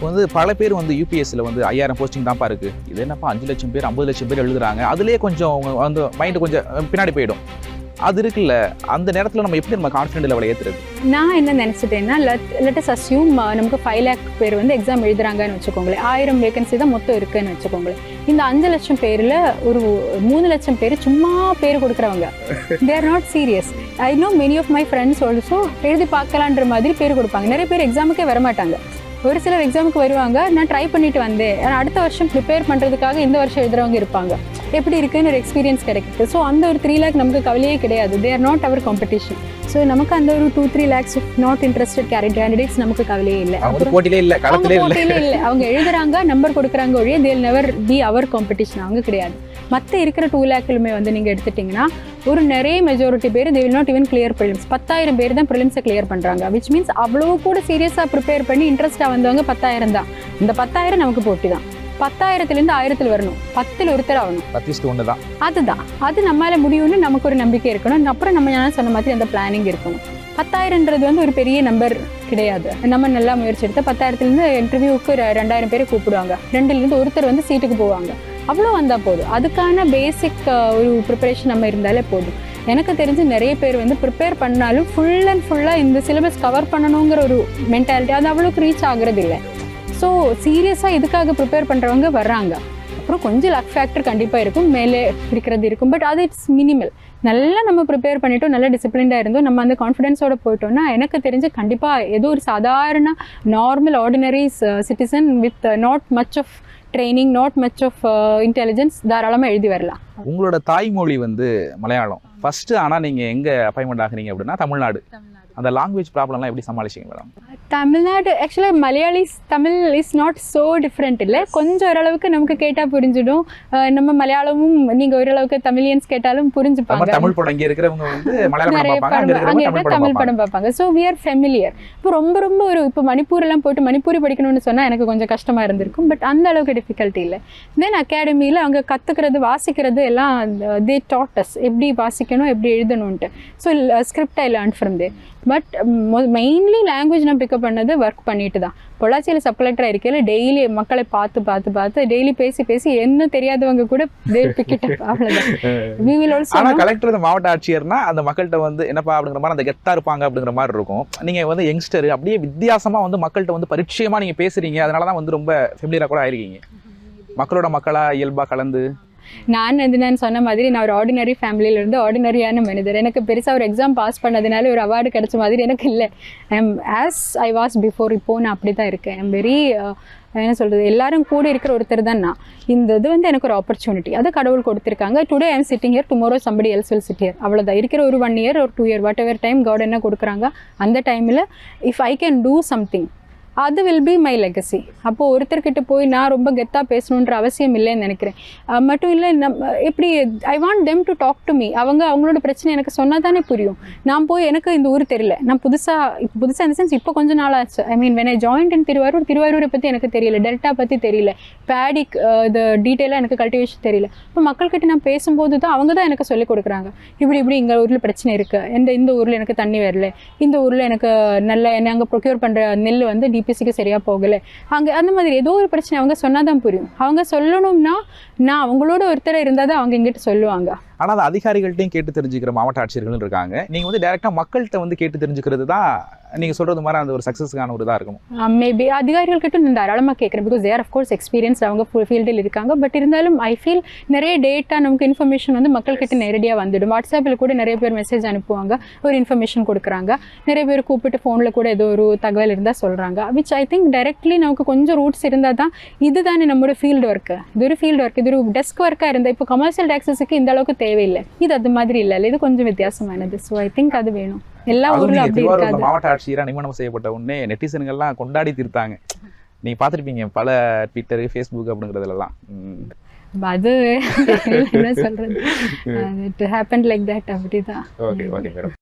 வந்து பல பேர் வந்து யூபிஎஸ்சியில் வந்து 5000 போஸ்டிங் தான்ப்பா இருக்குது, இது என்னப்பா 5 லட்சம் பேர் 50 லட்சம் பேர் எழுதுறாங்க, அதுலேயே கொஞ்சம் அவங்க வந்து மைண்டு கொஞ்சம் பின்னாடி போயிடும். அது இருக்குல்ல, அந்த நேரத்தில் நம்ம எப்படி நம்ம கான்ஃபிடென்ட் லெவலை ஏற்றுறது? நான் என்ன நினச்சிட்டேன்னா, லெட் அஸ் அஸ்யூம் நமக்கு 5 lakh பேர் வந்து எக்ஸாம் எழுதுறாங்கன்னு வச்சுக்கோங்களேன். 1000 வேகன்சி தான் மொத்தம் இருக்குன்னு வச்சுக்கோங்களேன். இந்த 5 லட்சம் பேரில் ஒரு 3 லட்சம் பேர் சும்மா பேர் கொடுக்குறவங்க. They are not serious. I know many of my friends also எழுதி பார்க்கலான்ற மாதிரி பேர் கொடுப்பாங்க. நிறைய பேர் எக்ஸாமுக்கே வரமாட்டாங்க. ஒரு சிலர் எக்ஸாமுக்கு வருவாங்க, நான் ட்ரை பண்ணிட்டு வந்தேன், அடுத்த வருஷம் ப்ரிப்பேர் பண்ணுறதுக்காக இந்த வருஷம் எழுதுறவங்க இருப்பாங்க. எப்படி இருக்குன்னு ஒரு எக்ஸ்பீரியன்ஸ் கிடைக்குது. ஸோ அந்த ஒரு 3 lakh நமக்கு கவலையே கிடையாது. They are not our competition. So நமக்கு அந்த ஒரு 2-3 lakhs நாட் இன்ட்ரெஸ்டட் கேண்டிடேட்ஸ் நமக்கு கவலையே இல்லை. போட்டியிலே இல்லை, போட்டியிலே இல்லை. அவங்க எழுதுறாங்க, நம்பர் கொடுக்குறாங்க ஒழிய they will never be our competition. அவங்க கிடையாது. மற்ற இருக்கிற 2 lakhலுமே வந்து நீங்கள் எடுத்துட்டிங்கன்னா ஒரு நிறைய மெஜாரிட்டி பேர் they will not even clear prelims. 10,000 பேர் தான் ப்ரிலிம்ஸை கிளியர் பண்ணுறாங்க. விச் மீன்ஸ் அவ்வளோ கூட சீரியஸாக ப்ரிப்பேர் பண்ணி இன்ட்ரெஸ்ட்டாக வந்தவங்க 10,000 தான். இந்த 10,000 நமக்கு போட்டி தான். 10,000லேருந்து 1000 வரணும், 10ல் ஒருத்தர் ஆகணும். 10:1 தான். அதுதான், அது நம்மளால முடியும்னு நமக்கு ஒரு நம்பிக்கை இருக்கணும். அப்புறம் நம்ம நான் சொன்ன மாதிரி அந்த பிளானிங் இருக்கணும். 10,000ன்றது வந்து ஒரு பெரிய நம்பர் கிடையாது. நம்ம நல்லா முயற்சி எடுத்தால் 10,000லேருந்து இன்டர்வியூக்கு 2,000 பேரை கூப்பிடுவாங்க. 2லேருந்து ஒருத்தர் வந்து சீட்டுக்கு போவாங்க. அவ்வளோ வந்தால் போதும். அதுக்கான பேசிக் ஒரு ப்ரிப்பரேஷன் நம்ம இருந்தாலே போதும். எனக்கு தெரிஞ்சு நிறைய பேர் வந்து ப்ரிப்பேர் பண்ணாலும் ஃபுல் அண்ட் ஃபுல்லாக இந்த சிலபஸ் கவர் பண்ணணுங்கிற ஒரு மென்டாலிட்டி அது அவ்வளோக்கு ரீச் ஆகுறது இல்லை. ஸோ சீரியஸாக இதுக்காக ப்ரிப்பேர் பண்ணுறவங்க வர்றாங்க. அப்புறம் கொஞ்சம் லக் ஃபேக்டர் கண்டிப்பாக இருக்கும், மேலே இருக்கிறது இருக்கும். பட் அது இட்ஸ் மினிமல். நல்லா நம்ம ப்ரிப்பேர் பண்ணிட்டோம், நல்லா டிசிப்ளின்டாக இருந்தோம், நம்ம அந்த கான்ஃபிடென்ஸோடு போயிட்டோம்னா எனக்கு தெரிஞ்சு கண்டிப்பாக ஏதோ ஒரு சாதாரண normal ordinary citizen with not much of training, not much of intelligence தாராளமாக எழுதி வரலாம். உங்களோட தாய்மொழி வந்து மலையாளம் ஃபஸ்ட்டு, ஆனால் நீங்கள் எங்கே அப்பாயின்மெண்ட் ஆகுறீங்க அப்படின்னா தமிழ்நாடு. அந்த லாங்குவேஜ் ப்ராப்ளம்லாம் எப்படி சமாளிச்சிங்க மேடம்? தமிழ்நாடு ஆக்சுவலாக Malayalis Tamil is not so different இல்லை. கொஞ்சம் ஓரளவுக்கு நமக்கு கேட்டால் புரிஞ்சிடும். நம்ம மலையாளமும் நீங்கள் ஓரளவுக்கு தமிழியன்ஸ் கேட்டாலும் புரிஞ்சுப்பாங்க. தமிழ் படம் இங்கே இருக்கிறவங்க வந்து நிறைய தமிழ் படம் பார்ப்பாங்க. So we are familiar. இப்போ ரொம்ப ஒரு இப்போ மணிப்பூர்லாம் போயிட்டு மணிப்பூரி படிக்கணும்னு சொன்னால் எனக்கு கொஞ்சம் கஷ்டமாக இருந்திருக்கும். பட் அந்த அளவுக்கு டிஃபிகல்ட்டி இல்லை. தென் அகாடமியில் அவங்க கற்றுக்கிறது வாசிக்கிறது எல்லாம் தே டாட் அஸ் எப்படி வாசிக்கணும் எப்படி எழுதணுன்ட்டு. So script I learn from there. But mainly language நான் பிக்கப் பண்ணது ஒர்க் பண்ணிட்டு தான். பொள்ளாச்சியில் சப்ளைட்டராக இருக்கையில் டெய்லி மக்களை பார்த்து டெய்லி பேசி என்ன தெரியாதவங்க கூட அவ்வளோதான். கலெக்டர் மாவட்ட ஆட்சியர்னா அந்த மக்கள்கிட்ட வந்து என்னப்பா அப்படிங்கிற மாதிரி அந்த கெத்தா இருப்பாங்க அப்படிங்கிற மாதிரி இருக்கும். நீங்கள் வந்து யங்ஸ்டர் அப்படியே வித்தியாசமாக வந்து மக்கள்கிட்ட வந்து பரிச்சயமாக நீங்கள் பேசுகிறீங்க. அதனால தான் வந்து ரொம்ப ஃபெமிலியராக கூட ஆயிருக்கீங்க. மக்களோட மக்களாக இயல்பாக கலந்து. நான் சொன்ன மாதிரி நான் ஒரு ஆர்டினரி ஃபேமிலியிலேருந்து ஆர்டினரியான மனிதர். எனக்கு பெருசாக ஒரு எக்ஸாம் பாஸ் பண்ணதுனால ஒரு அவார்டு கிடைச்ச மாதிரி எனக்கு இல்லை. As I was before. இப்போது நான் அப்படி தான் இருக்கேன். ஐம் வெரி என்ன சொல்கிறது, எல்லாரும் கூட இருக்கிற ஒருத்தர் தான் நான். இந்த இது வந்து எனக்கு ஒரு ஆப்பர்ச்சுனிட்டி, அது கடவுள் கொடுத்துருக்காங்க. Today I am sitting here, tomorrow somebody else will sit here. அவ்வளோதான். இருக்கிற ஒரு 1 year or 2 year whatever time got என்ன கொடுக்குறாங்க அந்த டைமில் if I can do something அது வில் பி மை லெகசி. அப்போது ஒருத்தர்கிட்ட போய் நான் ரொம்ப கெத்தாக பேசணுன்ற அவசியம் இல்லைன்னு நினைக்கிறேன். மட்டும் இல்லை, எப்படி I want them to talk to me. அவங்களோட பிரச்சனை எனக்கு சொன்னால் தானே புரியும். நான் போய் எனக்கு இந்த ஊர் தெரியல, நான் புதுசாக இந்த சென்ஸ் இப்போ கொஞ்சம் நாள் ஆச்சு. ஐ மீன் வென் ஐ ஜாயின்ட் இன் திருவாரூரை பற்றி எனக்கு தெரியல, டெல்டா பற்றி தெரியல, பேடிக் இது டீட்டெயிலாக எனக்கு கல்டிவேஷன் தெரியல. இப்போ மக்கள்கிட்ட நான் பேசும்போது தான் அவங்க தான் எனக்கு சொல்லிக் கொடுக்குறாங்க. இப்படி இங்கே ஊரில் பிரச்சனை இருக்குது, இந்த ஊரில் எனக்கு தண்ணி வரல, இந்த ஊரில் எனக்கு நல்ல அங்கே ப்ரொக்யூர் பண்ணுற நெல் வந்து டிபிசிக்கு சரியாக போகலை, அங்கே அந்த மாதிரி ஏதோ ஒரு பிரச்சனை அவங்க சொன்னால் தான் புரியும். அவங்க சொல்லணும்னா நான் அவங்களோட ஒருத்தர் இருந்தால் தான் அவங்க எங்கிட்ட சொல்லுவாங்க. ஆனால் அது அதிகாரிகள்ட்டையும் கேட்டு தெரிஞ்சுக்கிற மாவட்ட ஆட்சியர்கள் இருக்காங்க. நீங்கள் வந்து டைரெக்டாக மக்கள்கிட்ட வந்து கேட்டு தெரிஞ்சுக்கிறது தான் நீங்கள் சொல்கிறது மாதிரி அந்த ஒரு சக்ஸஸ்க்கான ஒரு இதாக இருக்கும். மேபி அதிகாரிகள்கிட்ட நான் தாராளமாக கேட்குறேன். பிகாஸ் தேர் ஆஃப்கோர்ஸ் எக்ஸ்பீரியன்ஸ், அவங்க ஃபீல்டில் இருக்காங்க. பட் இருந்தாலும் ஐ ஃபீல் நிறைய டேட்டா நமக்கு இன்ஃபர்மேஷன் வந்து மக்கள்கிட்ட நேரடியாக வந்துடும். வாட்ஸ்அப்பில் கூட நிறைய பேர் மெசேஜ் அனுப்புவாங்க, ஒரு இன்ஃபர்மேஷன் கொடுக்குறாங்க. நிறைய பேர் கூப்பிட்டு ஃபோனில் கூட ஏதோ ஒரு தகவல் இருந்தால் சொல்கிறாங்க. விச் ஐ திங்க் டைரெக்ட்லி நமக்கு கொஞ்சம் ரூட்ஸ் இருந்தால் தான். இதுதானே நம்மளோட ஃபீல்டு ஒர்க்கு. இது ஒரு ஃபீல்டு ஒர்க், இது ஒரு டெஸ்க் ஒர்க்காக இருந்தால் இப்போ கமர்ஷியல் டாக்ஸஸுக்கு இந்த அளவுக்கு தேவையில்லை. இது அது மாதிரி இல்லை, இது கொஞ்சம் வித்தியாசமானது. ஸோ ஐ திங்க் அது வேணும். எல்லா ஊர்லயும் அப்படி இருக்காது. மாவட்ட ஆட்சியராக நியமனம் செய்யப்பட்ட உடனே நெட்டிசன்கள்லாம் கொண்டாடி தீர்த்தாங்க. நீங்க பார்த்துருப்பீங்க பல ட்விட்டர், ஃபேஸ்புக் அப்படிங்கிறதுலாம். அது என்ன சொல்றது, it happened like that. அப்படிதான். Okay madam.